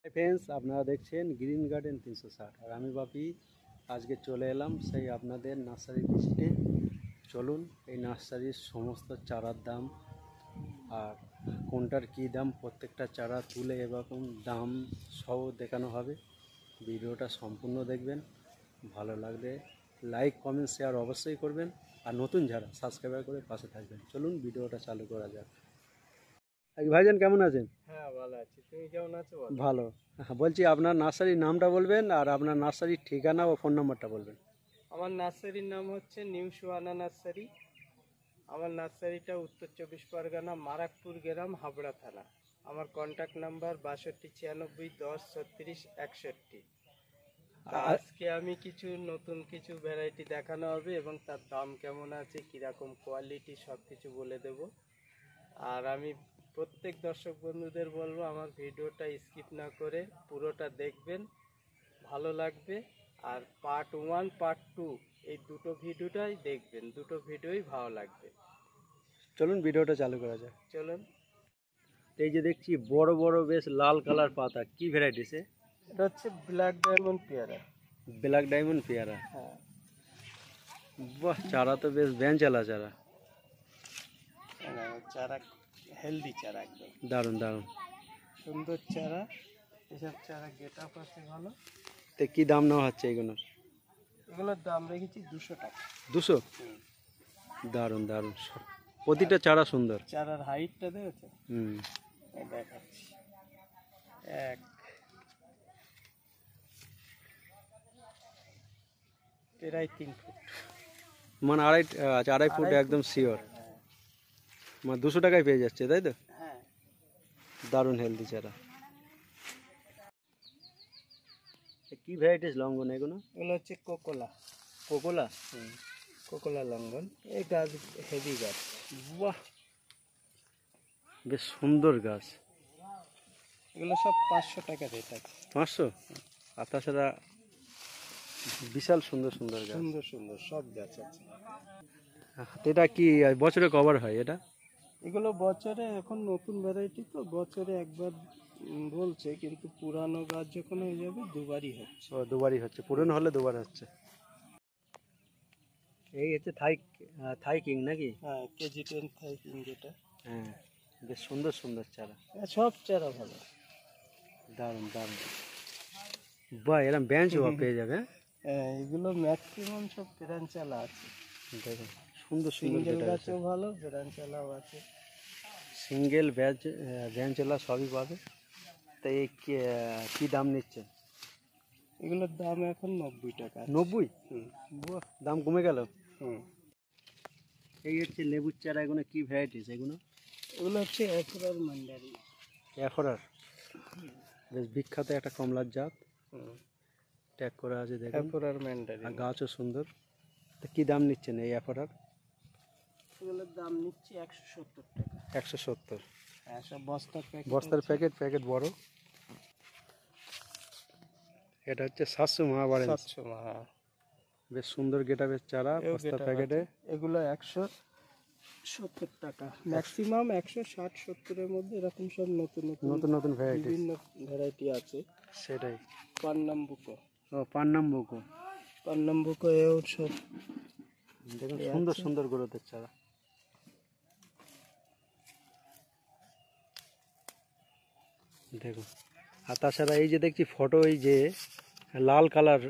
Hi friends, আপনারা দেখছেন green garden 360 আর আমি বাপি আজকে চলে এলাম সেই আপনাদের নার্সারি ভিজিটে। চলুন এই নার্সারির সমস্ত চারার দাম আর কোনটার কী দাম প্রত্যেকটা চারা তুলে এরকম দাম সহ দেখানো হবে। ভিডিওটা সম্পূর্ণ দেখবেন, ভালো লাগলে লাইক কমেন্ট শেয়ার অবশ্যই করবেন আর নতুন যারা সাবস্ক্রাইব করে পাশে থাকবেন। চলুন ভিডিওটা চালু করা যাক। ভাইজান কেমন আছেন? হ্যাঁ, ভালো আছি। তুমি কেমন আছো? ভালো। হ্যাঁ, বলছি আপনার নার্সারির নামটা বলবেন আর আপনার নার্সারির ঠিকানা ও ফোন নাম্বারটা বলবেন। আমার নার্সারির নাম হচ্ছে নিউ সুহানা নার্সারি। আমার নার্সারিটা উত্তর 24 পরগনা, মারাকপুর গ্রাম, হাবড়া থানা। আমার কন্ট্যাক্ট নাম্বার 6296103661। আজকে আমি নতুন কিছু ভ্যারাইটি দেখানো হবে এবং তার দাম কেমন আছে, কীরকম কোয়ালিটি, সব কিছু বলে দেব। আর আমি প্রত্যেক দর্শক বন্ধুদের বলবো আমার ভিডিওটা স্কিপ না করে পুরোটা দেখবেন, ভালো লাগবে। আর পার্ট 1 পার্ট 2 এই দুটো ভিডিওটাই দেখবেন, দুটো ভিডিওই ভালো লাগবে। চলুন ভিডিওটা চালু করা যাক। চলুন। এই যে দেখছি বড় বড় বেশ লাল কালার পাতা, কি ভ্যারাইটি সে? এটা হচ্ছে ব্ল্যাক ডায়মন্ড পেয়ারা। ব্ল্যাক ডায়মন্ড পেয়ারা। হ্যাঁ, বাহ, চারা তো বেশ ব্যাঞ্চালা চারা, চারা হেলদি চারা, একদম দারুণ দারুণ সুন্দর চারা। এসব চারা গেট আপ আছে ভালো। তো কি দাম নেওয়া হচ্ছে এগুলোর? এগুলোর দাম রেখেছি 200 টাকা। 200? দারুণ দারুণ, প্রতিটা চারা সুন্দর। চারার হাইটটা দেখেছো? হুম, দেখাচ্ছি। এক প্রায় 3 ফুট, মানে আড়াই ফুট একদম শিওর। হ্যাঁ মানে 200 টাকায় পেয়ে যাচ্ছে, তাই তো? হ্যাঁ। দারুণ হেলদি চারা। কি ভ্যারাইটিস লঙ্ঘন এগুলো? এগুলো হচ্ছে কোকোলা। কোকোলা? কোকোলা লঙ্ঘন। এই গাছ হেভি গাছ। বাহ, বেশ সুন্দর গাছ। এগুলো সব 500 টাকা রেট আছে। 500? আর তাছাড়া বিশাল সুন্দর সুন্দর গাছ। সুন্দর সুন্দর সব গাছ আছে। এটা কি বছরে কভার হয় এটা? এগুলো বছরে, এখন নতুন ভ্যারাইটি তো বছরে একবার বলছে, কিন্তু পুরানো গাছ যখন হয়ে যাবে দুবারই হচ্ছে। ও, দুবারই হচ্ছে, পুরনো হলে দুবার হচ্ছে। এই হচ্ছে থাই কিং নাকি? হ্যাঁ, কেজি 10 থাইকিং যেটা। হ্যাঁ, বেশ সুন্দর সুন্দর চারা। সব চারা ভালো, দারুণ দারুণ। বাহ, এরকম বেঞ্চ পেয়ে যাবে। হ্যাঁ, এগুলো ম্যাক্সিমাম সব পেরানচালা আছে। দেখুন সুন্দর সুন্দর সিঙ্গেল যেটা আছে, গাছও ভালো, পেরানচালাও আছে। সিঙ্গেল বেঞ্চেলা সবই পাবে। তাই এই কি দাম নিচ্ছে? এগুলোর দাম এখন 90 টাকা। 90? হুম বাহ, দাম কমে গেল। হুম। এই হচ্ছে লেবুর চারা, এগুলো কি ভ্যারাইটিস এগুলো? এগুলো হচ্ছে এফরার মান্ডারি। এফরার, বেশ বিখ্যাত একটা কমলার জাত। ট্যাগ করা আছে দেখুন, এফরার মান্ডারি। আর গাছও সুন্দর। তো কি দাম নিচ্ছেন এই এফরার? এগুলোর দাম নিচ্ছে 170 টাকা। 170? হ্যাঁ, সব বস্তার প্যাকেট। বস্তার প্যাকেট বড়। এটা হচ্ছে 700 মহাবারেন্স। 700 মহা। বেশ সুন্দর গেটাবের চারা, বস্তার প্যাকেটে। এগুলো 170 টাকা। ম্যাক্সিমাম 160-70 এর মধ্যে এরকম সব নতুন নতুন নতুন ভ্যারাইটি, বিভিন্ন ভ্যারাইটি আছে। সেটাই। পান্নাম্বুকো। ও, পান্নাম্বুকো। পান্নাম্বুকো এও সব দেখুন সুন্দর সুন্দর গ্রোথের চারা। দেখুন, আর তাছাড়া এই যে দেখছি ফটো, এই যে লাল কালার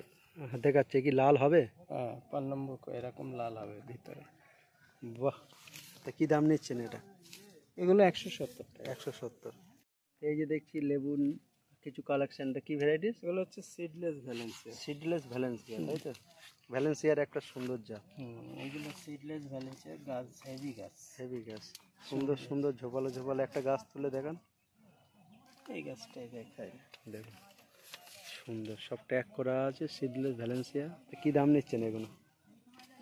দেখাচ্ছে, কি লাল হবে? হ্যাঁ, পান্নাম্বুকো এরকম লাল হবে ভিতরে। বাহ, তা কি দাম নিচ্ছেন এটা? এগুলো 170 টাকা। 170। এই যে দেখছি লেবু কিছু কালেকশনটা, কি ভ্যারাইটিস? এগুলো হচ্ছে সিডলেস ভ্যালেন্সিয়া। সিডলেস ভ্যালেন্সিয়া, তাই তো? ভ্যালেন্সিয়ার একটা সৌন্দর্য। এগুলো সিডলেস ভ্যালেন্সিয়া গাছ, হেভি গাছ। হেভি গাছ, সুন্দর সুন্দর ঝোপালো ঝোপালো একটা গাছ তুলে দেখান। এই গাছটাই দেখায়। দেখুন সুন্দর, সব ট্যাগ করা আছে, সিডলেস ভ্যালেন্সিয়া। তো কি দাম নিচ্ছেন এগুলো?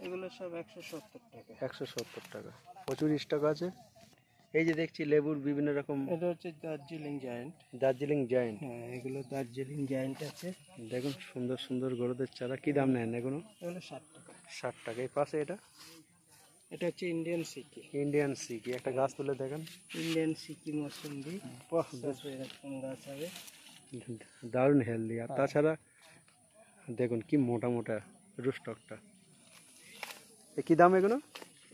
এগুলো সব 170 টাকা। 170 টাকা, প্রচুর স্টক আছে। এই যে দেখছি লেবুর বিভিন্ন রকম। এটা হচ্ছে দার্জিলিং জায়েন্ট। দার্জিলিং জায়েন্ট। হ্যাঁ, এগুলো দার্জিলিং জায়েন্ট আছে। দেখুন সুন্দর সুন্দর গ্রোথের চারা। কি দাম নেন এগুলো? এগুলো 60 টাকা। 60 টাকা। এই পাশে এটা? এটা হচ্ছে ইন্ডিয়ান সিকি। ইন্ডিয়ান সিকি, একটা গাছ তুলে দেখেন। ইন্ডিয়ান সিকি মৌসুম্বি। বাহ, সব এরকম গাছ হবে। দারুণ হেলদি। আর হ্যাঁ। তাছাড়া দেখুন কি মোটা মোটা রুস্টকটা। এ কি দাম এগুলো?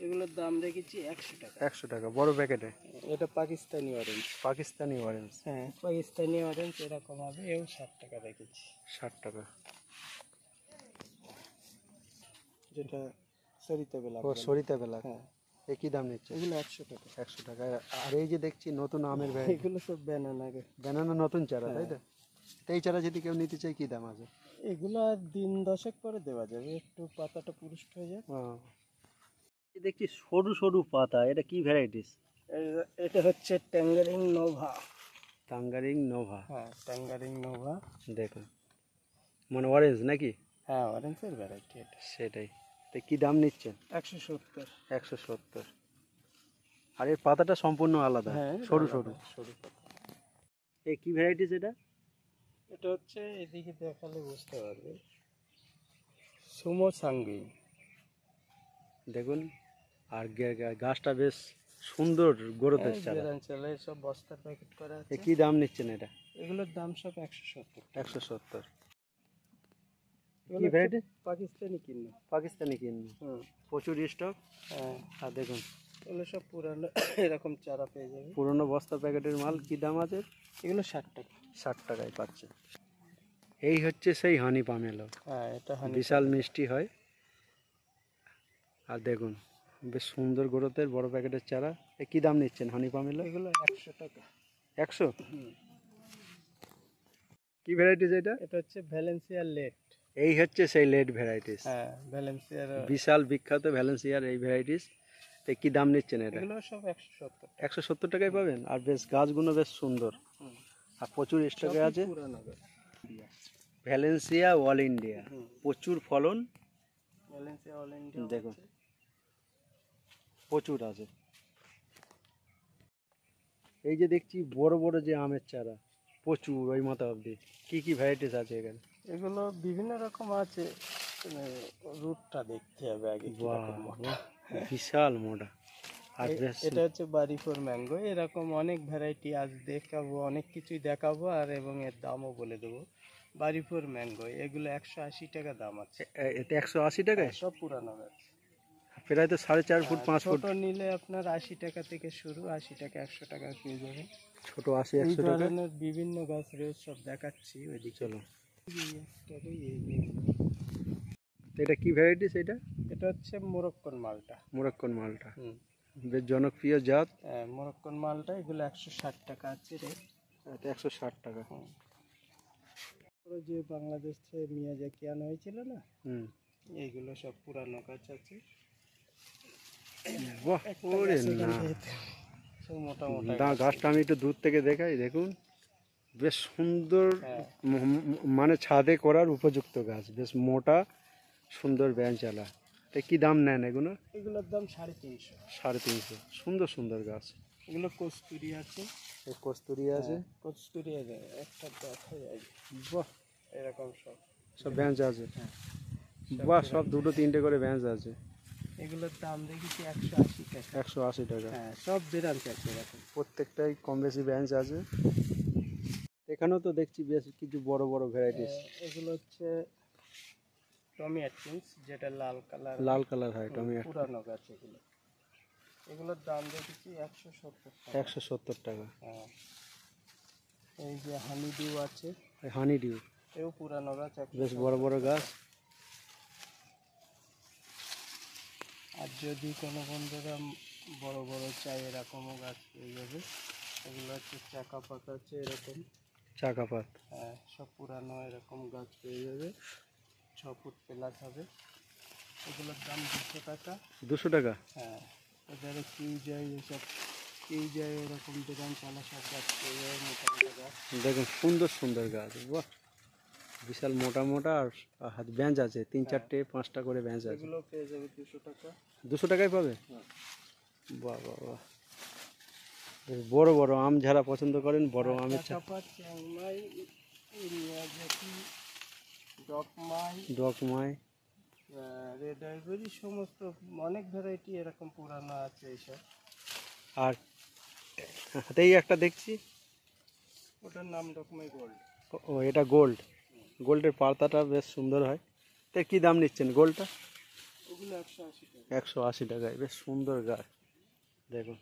এগুলোর দাম রেখেছি 100 টাকা। 100 টাকা বড় প্যাকেটে। এটা পাকিস্তানি অরেঞ্জ। পাকিস্তানি অরেঞ্জ হ্যাঁ, পাকিস্তানি অরেঞ্জ এরকম হবে, এও 60 টাকা রেখেছি। 60 টাকা। যেটা সরিতা বেলা। ও সরিতা বেলা। হ্যাঁ, এ কি দাম নিচ্ছে? এগুলো 100 টাকা। 100 টাকা। আর এই যে দেখছি নতুন আমের ভ্যারাইটি, এগুলো সব ব্যানানা। ব্যানানা নতুন চারা, তাই তো? তো এই চারা যদি কেউ নিতে চায় কি দাম আছে? এগুলো আর দিন 10 পরে দেওয়া যাবে, একটু পাতাটা পুরুষ্ট হয়ে যায়। দেখছি সরু সরু পাতা, এটা কি ভ্যারাইটিস? এটা হচ্ছে ট্যাঙ্গারিং নোভা। টাঙ্গারিং নোভা। হ্যাঁ, ট্যাঙ্গারিং নোভা। দেখুন মানে অরেঞ্জ নাকি? হ্যাঁ, অরেঞ্জের ভ্যারাইটি এটা। সেটাই। তো কি দাম নিচ্ছেন? 170। 170। আর এর পাতাটা সম্পূর্ণ আলাদা, হ্যাঁ, সরু সরু। সরু পাতা। এই কি ভ্যারাইটিস এটা? এটা হচ্ছে, এদিকে দেখালে বুঝতে পারবে, সুমো সাঙ্গি। দেখুন আর গাছটা বেশ সুন্দর গ্রোথের চারা। অঞ্চলে সব বস্তার প্যাকেট করা আছে। কি দাম নিচ্ছেন এটা? এগুলোর দাম সব 170। 170। এগুলো কি ভ্যারাইটি? পাকিস্তানি কিন্ন। পাকিস্তানি কিনবো। প্রচুর স্টক। হ্যাঁ, আর দেখুন এগুলো সব পুরানো এরকম চারা পেয়ে যাবে। পুরনো বস্তা প্যাকেটের মাল। কি দাম আছে? এগুলো 60 টাকা। 60 টাকায় পাচ্ছে। এই হচ্ছে সেই হানি পামেলো। হ্যাঁ, এটা বিশাল মিষ্টি হয়। আর দেখুন বেশ সুন্দর গ্রোথের বড় প্যাকেটের চারা। এ কি দাম নিচ্ছেন হানি পামেলো? এগুলো 100 টাকা। 100? কি ভ্যারাইটিস এটা? এটা হচ্ছে ভ্যালেন্সিয়া লেট। এই হচ্ছে সেই লেট ভ্যারাইটিস। হ্যাঁ, ভ্যালেন্সিয়ার বিশাল বিখ্যাত ভ্যালেন্সিয়ার এই ভ্যারাইটিস। তো কি দাম নিচ্ছেন এটা? এগুলো সব 170। 170 টাকায় পাবেন। আর বেশ গাছগুলো বেশ সুন্দর আর প্রচুর স্টকে আছে। পুরানো গাছ। ভ্যালেন্সিয়া অল ইন্ডিয়া, প্রচুর ফলন। ভ্যালেন্সিয়া অল ইন্ডিয়া দেখুন প্রচুর আছে। এই যে দেখছি বড় বড় যে আমের চারা, প্রচুর ওই মাথা অবধি। কি কি ভ্যারাইটিস আছে এখানে? এগুলো বিভিন্ন রকম আছে, রুটটা দেখতে হবে আগে। বিশাল মোটা। আর এটা হচ্ছে বাড়িফোর ম্যাঙ্গো। এরকম অনেক ভ্যারাইটি আজ দেখাবো, অনেক কিছুই দেখাবো আর এবং এর দামও বলে দেবো। বাড়িফোর ম্যাঙ্গো এগুলো 180 টাকা দাম আছে। এতে 180 টাকায়? সব পুরানো গাছ। প্রায় তো 4.5 ফুট 5 ফুট। ছোট নিলে আপনার 80 টাকা থেকে শুরু, 80 টাকা 100 টাকা পেয়ে যাবেন। ছোট 80-100 টাকা। ধরনের বিভিন্ন গাছ রয়েছে, সব দেখাচ্ছি ওইদিকে। চলো। এটা কি ভ্যারাইটিস? এটা হচ্ছে মোরক্কন মালটা। মোরক্কন মালটা বেশ জনপ্রিয় জাত। মোরক্কন মালটা এগুলো 160 টাকা আছে রেট। 160 টাকা। যে বাংলাদেশ থেকে মিয়াজাকি আনা হয়েছিল না, এইগুলো সব পুরানো গাছ আছে। বাহ, ওরে না, গাছটা আমি একটু দূর থেকে দেখাই। দেখুন বেশ সুন্দর, মানে ছাদে করার উপযুক্ত গাছ। বেশ মোটা সুন্দর ব্যাঞ্চালা। তো কি দাম নেন এগুলো? এগুলোর দাম 350। 350। সুন্দর সুন্দর গাছ। এগুলো কস্তুরি আছে। কস্তুরি আছে। কস্তুরি আছে, একটা দেখা যায়। বাহ, এরকম সব বেঞ্চ আছে। বাহ, সব 2-3টে করে বেঞ্চ আছে। এগুলোর দাম দেখেছি 180 টাকা। 180 টাকা। হ্যাঁ, সব বেরাঞ্চ আছে এরকম। প্রত্যেকটাই কম বেশি বেঞ্চ আছে। এখানেও তো দেখছি বেশ কিছু বড় বড় ভ্যারাইটিস। এগুলো হচ্ছে টমেটিস, যেটা লাল কালার হয়। টমেটো পুরানো গাছ এগুলো। এগুলোর দাম দেখেছি 170 টাকা। 170 টাকা। হ্যাঁ, এই যে হানি ডিউ আছে। হানি ডিউ এও পুরানো গাছ, বেশ বড় বড় গাছ। আর যদি কোনো বন্ধুরা বড় বড় চাই এরকমও গাছ পেয়ে যাবে। এগুলো হচ্ছে চাকা পাতা আছে এরকম। চাকা পাত। হ্যাঁ, সব পুরানো এরকম গাছ পেয়ে যাবে, 6 ফুট প্লাস হবে। এগুলোর দাম 200 টাকা। 200 টাকা? হ্যাঁ, এবারে কিউজাই এরকম দোকান চালা সব গাছ পেয়ে যাবে, মোটা মোটা গাছ। দেখুন সুন্দর সুন্দর গাছ। বাহ, বিশাল মোটা মোটা। আর হাত বেঞ্চ আছে 3-4-5টা করে বেঞ্চ আছে। এগুলো পেয়ে যাবে 200 টাকা। 200 টাকায় পাবে? বাহ বাহ বাহ, বড় বড় আম যারা পছন্দ করেন, বড় আমের চ্যাংমাই, মিয়াজাকি, ডকমাই, রেড আইভরি, সমস্ত অনেক ভ্যারাইটি এরকম পুরানো আছে এইসব। আর হাতেই একটা দেখছি, ওটার নাম ডকমাই গোল্ড। ও এটা গোল্ড, গোল্ডের পাতাটা বেশ সুন্দর হয়। তো কী দাম নিচ্ছেন গোল্ডটা? ওগুলো 180 টাকা। 180 টাকায়, বেশ সুন্দর গাছ দেখুন।